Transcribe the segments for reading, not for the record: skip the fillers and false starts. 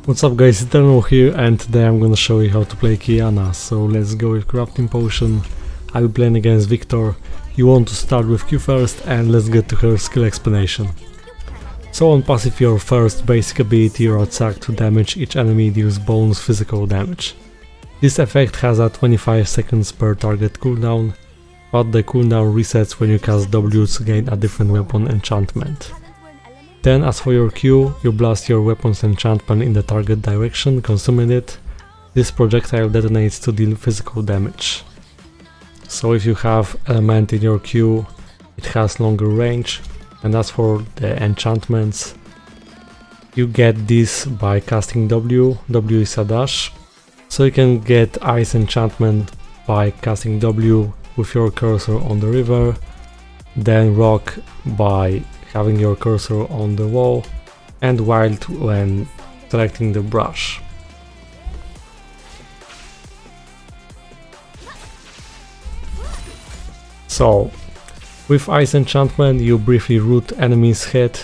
What's up guys, Eternal here, and today I'm gonna show you how to play Qiyana. So let's go with crafting potion. I'll be playing against Victor. You want to start with Q first, and let's get to her skill explanation. So on passive, your first basic ability, your attack to damage each enemy deals bonus physical damage. This effect has a 25 seconds per target cooldown, but the cooldown resets when you cast W to gain a different weapon enchantment. Then as for your Q, you blast your weapon's enchantment in the target direction, consuming it. This projectile detonates to deal physical damage. So if you have element in your Q, it has longer range. And as for the enchantments, you get this by casting W. W is a dash. So you can get ice enchantment by casting W with your cursor on the river, then rock by having your cursor on the wall, and wild when selecting the brush. So, with ice enchantment you briefly root enemies' head,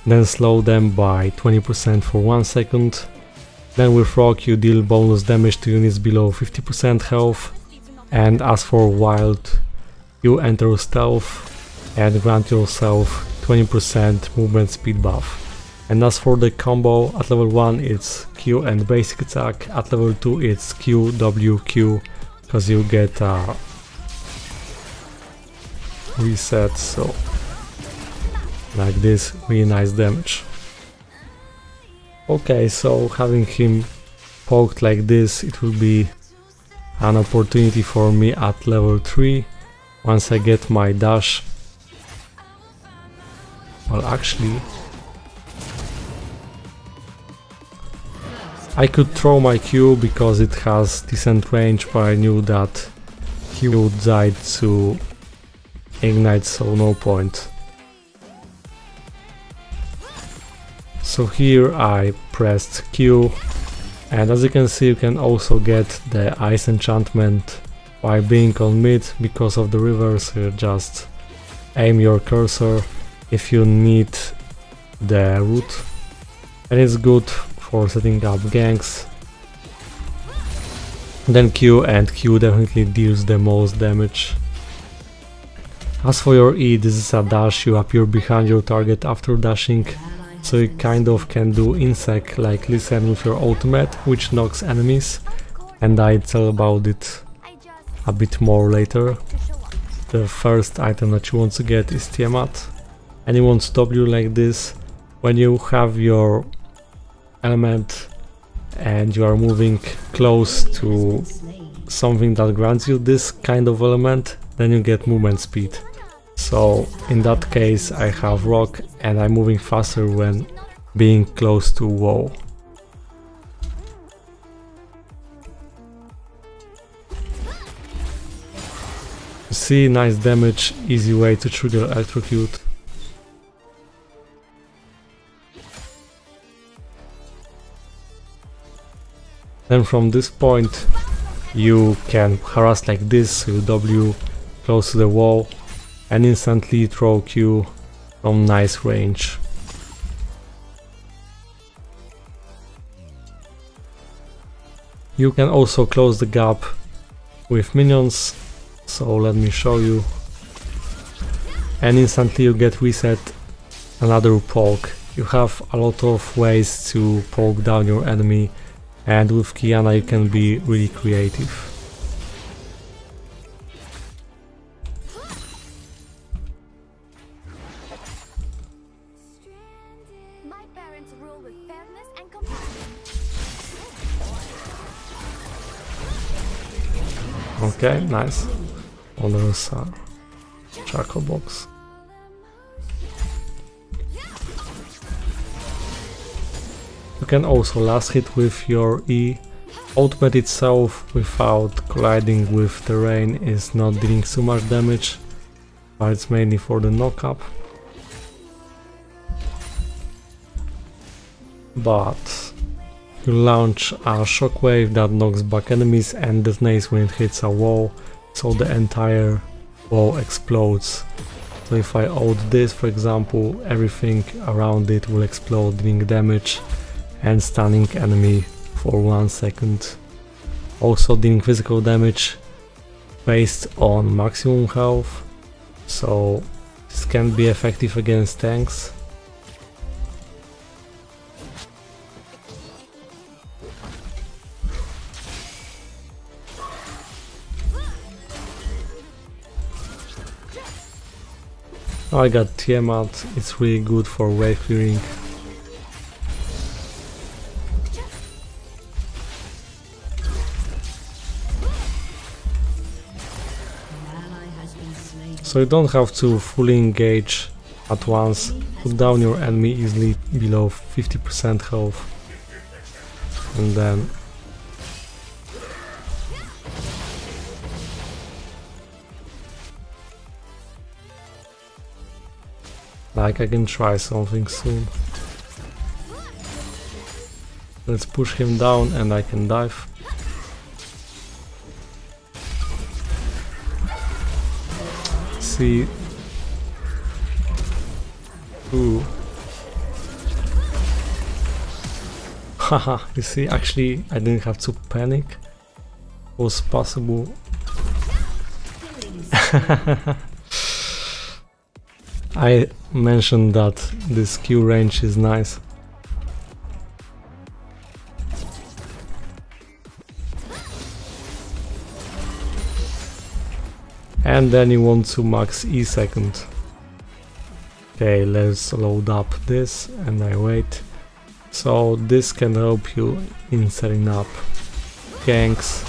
then slow them by 20% for 1 second. Then with rock you deal bonus damage to units below 50% health, and as for wild, you enter stealth and grant yourself 20% movement speed buff. And as for the combo, at level 1 it's Q and basic attack, at level 2 it's Q, W, Q, because you get a reset, so like this, really nice damage. Okay, so having him poked like this, it will be an opportunity for me at level 3, once I get my dash. Well, actually, I could throw my Q because it has decent range, but I knew that he would die to ignite, so no point. So here I pressed Q, and as you can see, you can also get the ice enchantment by being on mid because of the river, so you just aim your cursor if you need the root, and it's good for setting up ganks. Then Q, and Q definitely deals the most damage. As for your E, this is a dash, you appear behind your target after dashing, so you kind of can do insect like listen with your ultimate, which knocks enemies, and I'll tell about it a bit more later. The first item that you want to get is Tiamat, and you want to W like this. When you have your element and you are moving close to something that grants you this kind of element, then you get movement speed. So in that case I have rock, and I'm moving faster when being close to wall. See, nice damage, easy way to trigger electrocute. Then from this point you can harass like this, you W close to the wall and instantly throw Q from nice range. You can also close the gap with minions, so let me show you. And instantly you get reset another poke. You have a lot of ways to poke down your enemy, and with Qiyana you can be really creative. Okay, nice. Oh, there's a charcoal box. You can also last hit with your E. Ultimate itself without colliding with terrain is not dealing too much damage, but it's mainly for the knock-up. But you launch a shockwave that knocks back enemies and detonates when it hits a wall, so the entire wall explodes. So if I hold this, for example, everything around it will explode, dealing damage. and stunning enemy for 1 second. Also dealing physical damage based on maximum health, so this can be effective against tanks. I got Tiamat, it's really good for wave clearing. So you don't have to fully engage at once, put down your enemy easily below 50% health, and then like I can try something soon. Let's push him down and I can dive. See. Ooh. Haha, you see, actually I didn't have to panic. It was possible. I mentioned that this Q range is nice. And then you want to max E second. Okay, let's load up this and I wait. So this can help you in setting up ganks.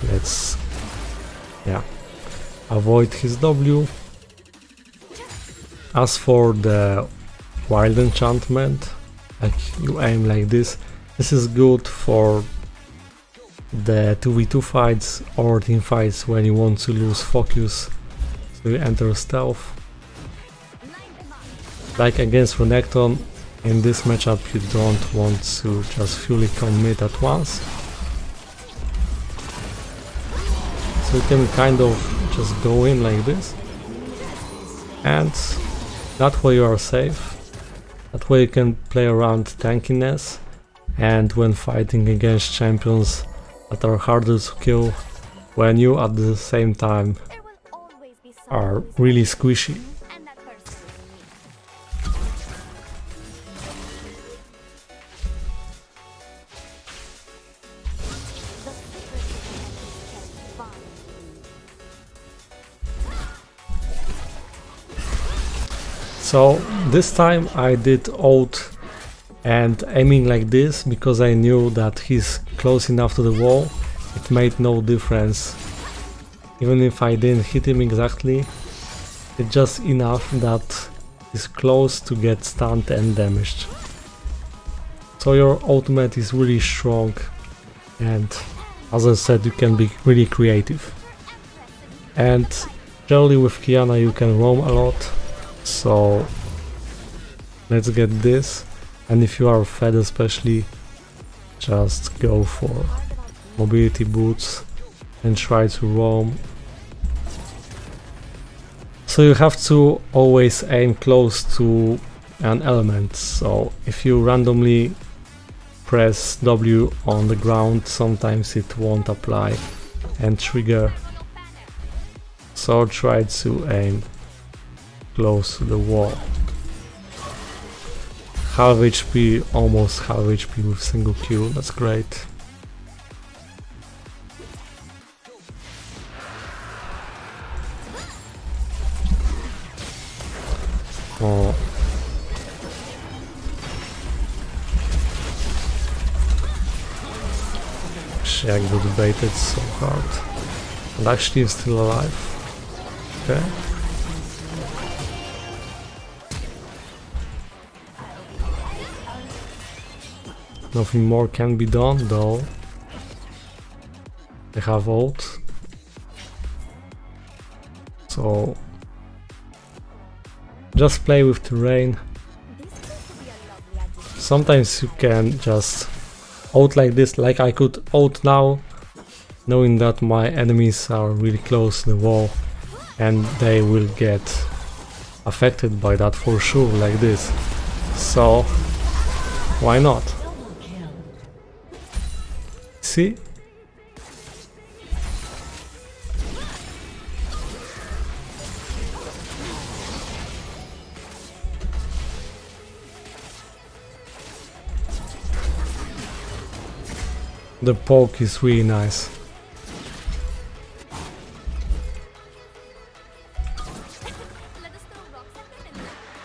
Let's avoid his W. As for the wild enchantment, like you aim like this is good for the 2v2 fights or team fights when you want to lose focus, so you enter stealth. Like against Renekton, in this matchup you don't want to just fully commit at once, so you can kind of just go in like this, and that way you are safe. That way you can play around tankiness, and when fighting against champions that are harder to kill, when you at the same time are really squishy. So this time I did ult and aiming like this because I knew that he's close enough to the wall. It made no difference. Even if I didn't hit him exactly, it's just enough that he's close to get stunned and damaged. So your ultimate is really strong, and as I said, you can be really creative. And generally with Qiyana you can roam a lot, so let's get this. And if you are fed especially, just go for mobility boots and try to roam. So you have to always aim close to an element, so if you randomly press W on the ground, sometimes it won't apply and trigger. So try to aim close to the wall. Half HP, almost half HP with single Q, that's great. Oh. Actually, I got baited so hard. And actually is still alive. Okay. Nothing more can be done though. I have ult. So just play with terrain. Sometimes you can just ult like this, like I could ult now, knowing that my enemies are really close to the wall and they will get affected by that for sure, like this. So Why not? See? The poke is really nice.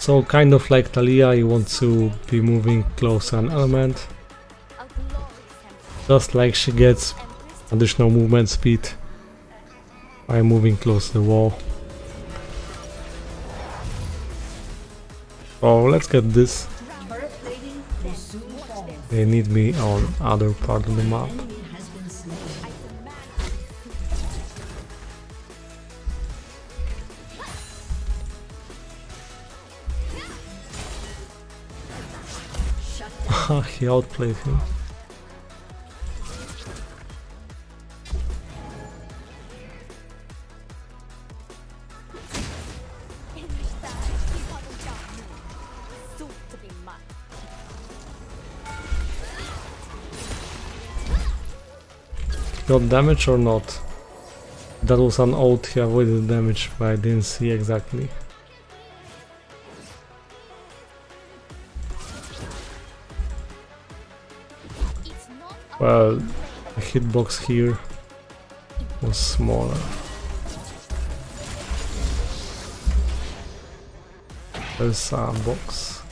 So kind of like Talia, you want to be moving close to an element. Just like she gets additional movement speed by moving close to the wall. Oh, let's get this. They need me on other part of the map. He outplayed him. Got damage or not? That was an ult, he avoided damage, but I didn't see exactly. Well, the hitbox here was smaller. There's a box.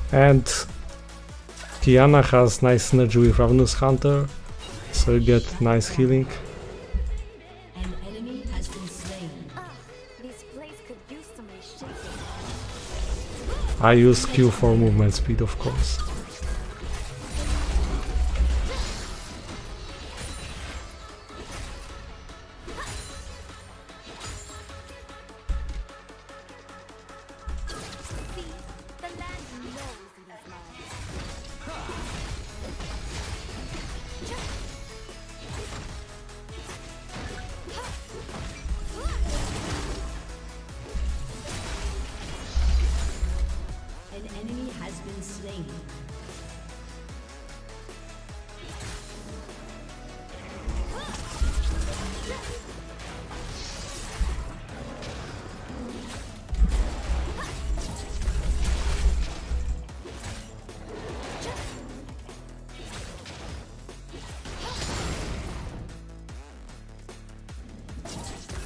And Qiyana has nice synergy with Ravenous Hunter, so you get nice healing. An enemy has been slain. This place could use some reshaping. I use Q for movement speed, of course. An enemy has been slain.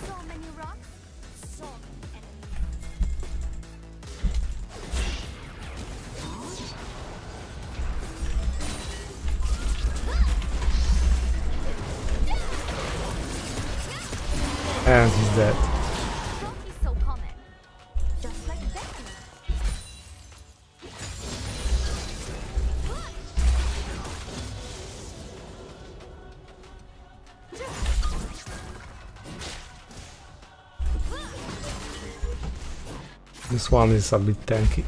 So many rocks, so many enemies. And he's dead. Rock is so common. Just like that. This one is a bit tanky.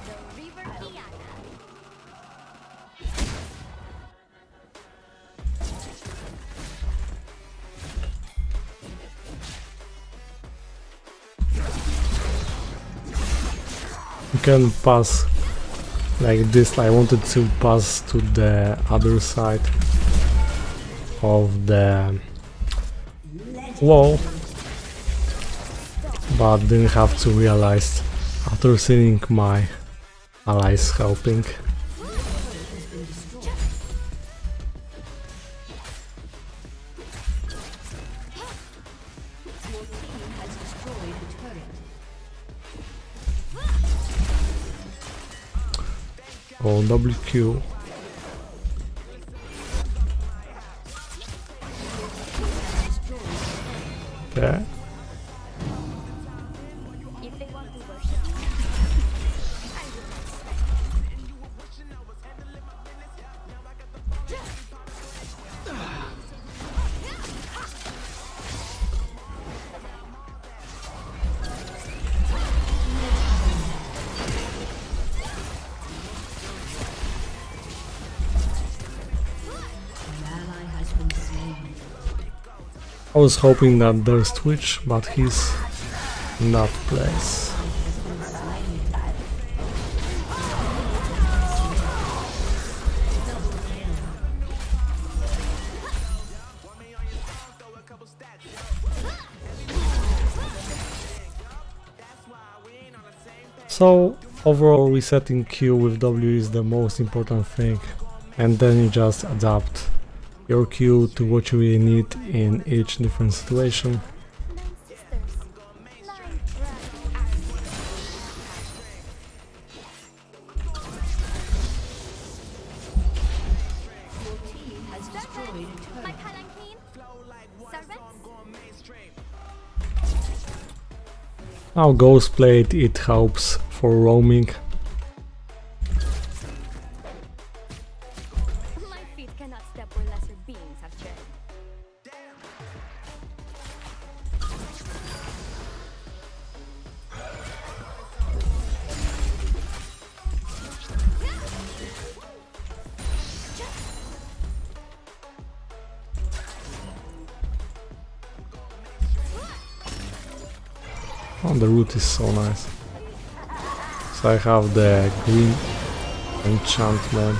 The river Qiyana. You can pass like this. I wanted to pass to the other side of the wall, but didn't have to realize after seeing my allies helping. Your team has destroyed a turret. Oh, WQ. Okay. If they want to worship me, I will not stand. I was hoping that there's Twitch, but he's not place. So overall resetting Q with W is the most important thing, and then you just adapt your Q to what you really need in each different situation. Nine sisters. Nine brothers. Your team has destroyed a My turret. palanquin. Servants. Now Ghost Plate, it helps for roaming. My feet cannot step where lesser beings have tread. Oh, the root is so nice. So I have the green enchantment.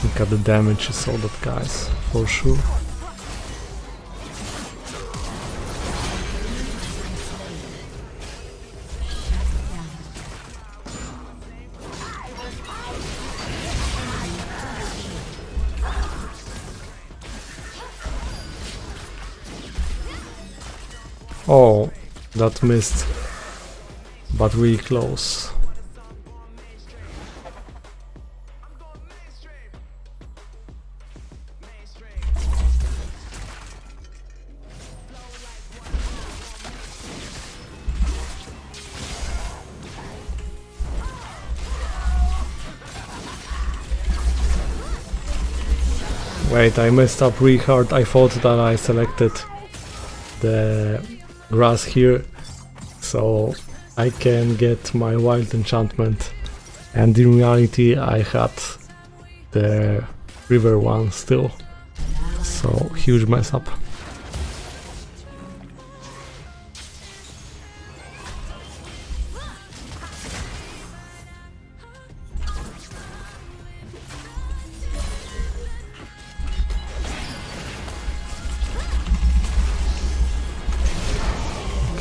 Look at the damage you saw that, guys, for sure. Oh, that missed, but really close. Wait, I messed up really hard. I thought that I selected the grass here, so I can get my wild enchantment, and in reality I had the river one still, so huge mess up.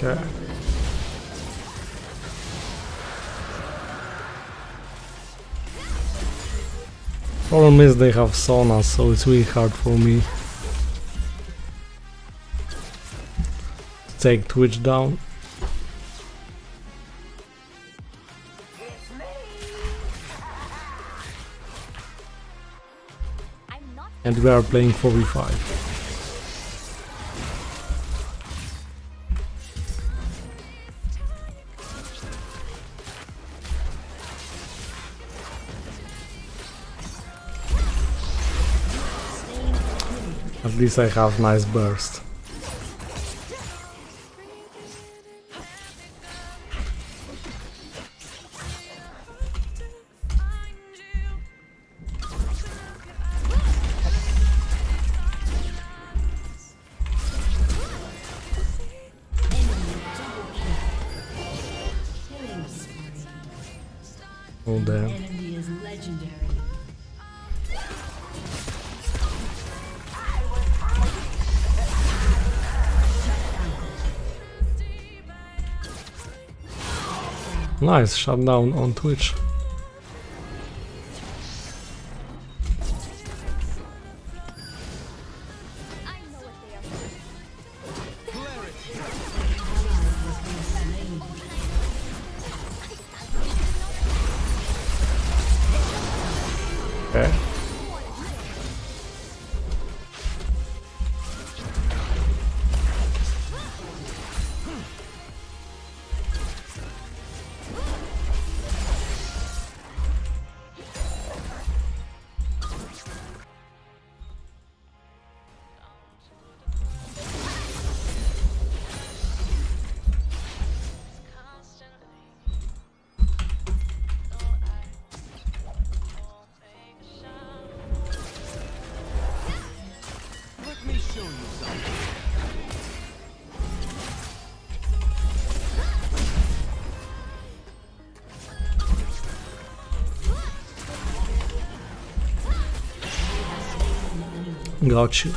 Okay. Problem is they have Sona, so it's really hard for me to take Twitch down. I'm not. And we are playing 4v5. At least I have nice burst. Oh damn. Enemy is legendary. Nice shutdown on Twitch. I know what they are. Okay. Got you.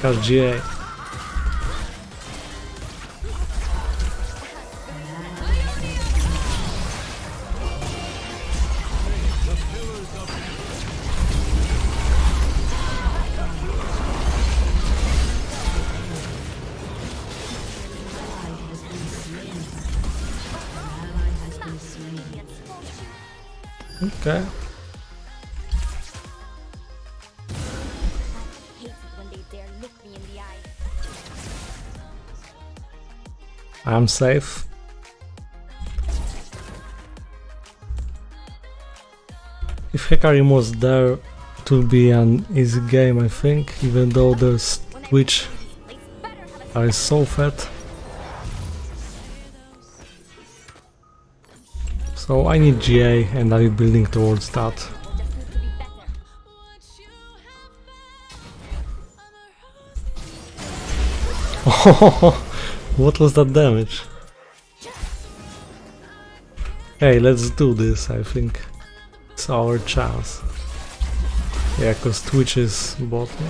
Got GA. Okay. Hate it when they dare look me in the eye. I'm safe. If Hecarim was there, it would be an easy game, I think, even though there's Twitch are so fat. So I need GA and I'm building towards that. Just need to be better. What was that damage? Hey, let's do this, I think. It's our chance. Yeah, cause Twitch is bottom.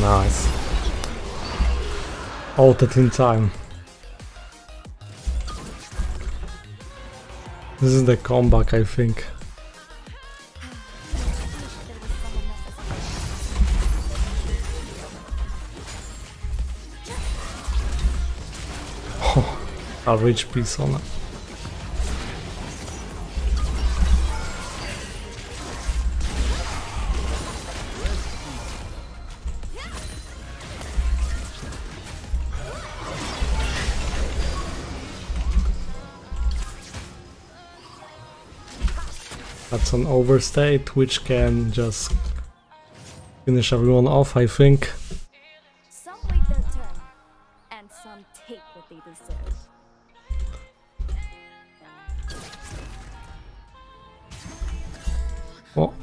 Nice. Ulted in time. This is the comeback, I think. Oh, a rich piece on it. That's an overstate, which can just finish everyone off, I think. Some wait their turn, and some take what they deserve. Oh.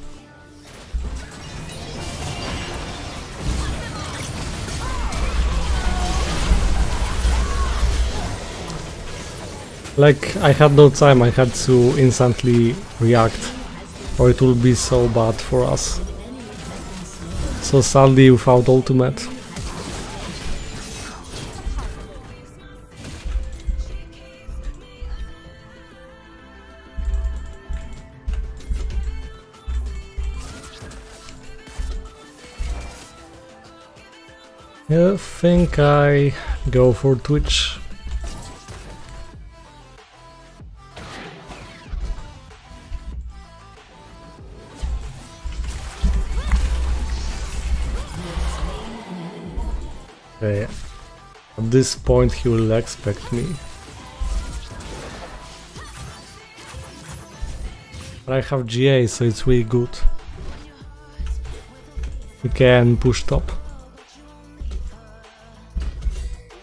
Like, I had no time, I had to instantly react, or it will be so bad for us. So sadly without ultimate. I think I go for Twitch. Okay, at this point he will expect me. But I have GA, so it's really good. We can push top.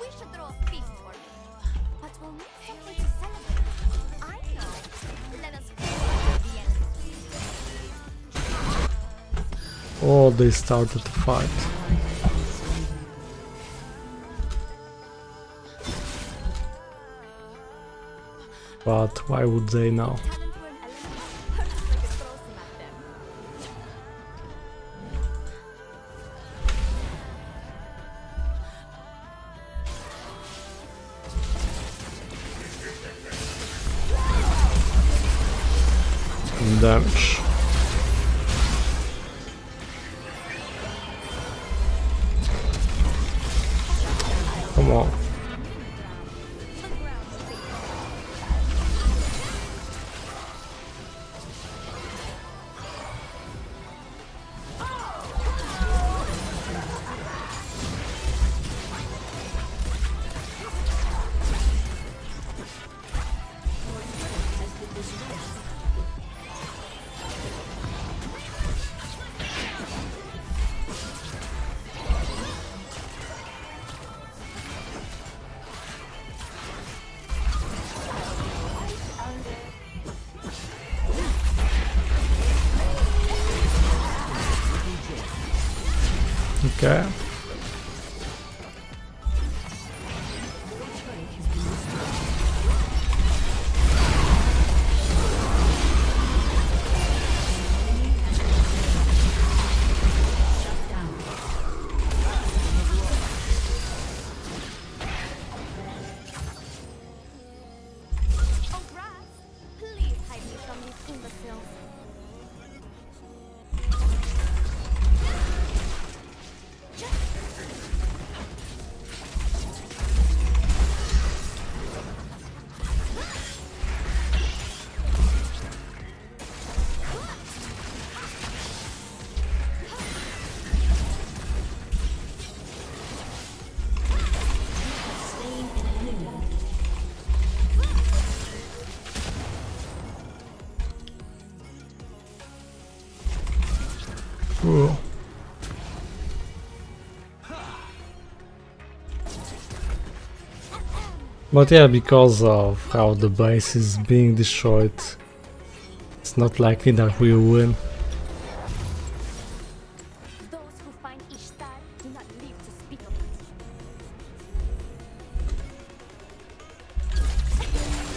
We should throw a feast for you, but we'll need something to celebrate. I know. Let us go the end. Oh, they started to fight. But why would they now? Talent for an element, hurts like it throws him at them. Damage. Come on. Okay. Oh, grass! Please hide me from these imbeciles. Ooh. But yeah, because of how the base is being destroyed, it's not likely that we will win. Those who find Ishtar do not live to speak of it.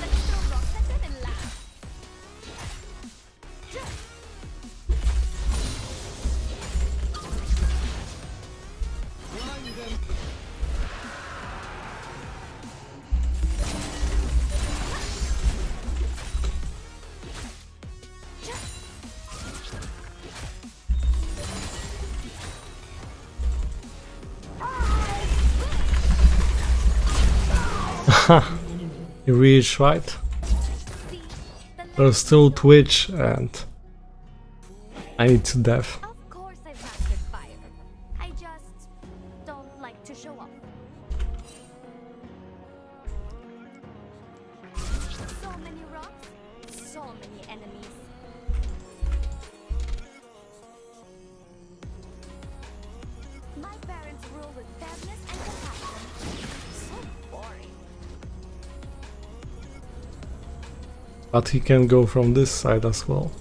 Let's throw rocks at them and laugh. You reach, right? See, the There's still Twitch and I need to death. Of course I've mastered fire. I just don't like to show off. So many rocks, so many enemies. My parents rule with fairness and compassion. So boring. But he can go from this side as well.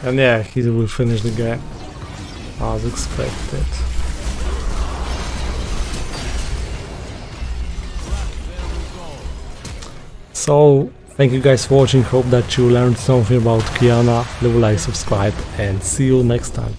And yeah, he will finish the game as expected. So, thank you guys for watching, hope that you learned something about Qiyana. Leave a like, subscribe, and see you next time.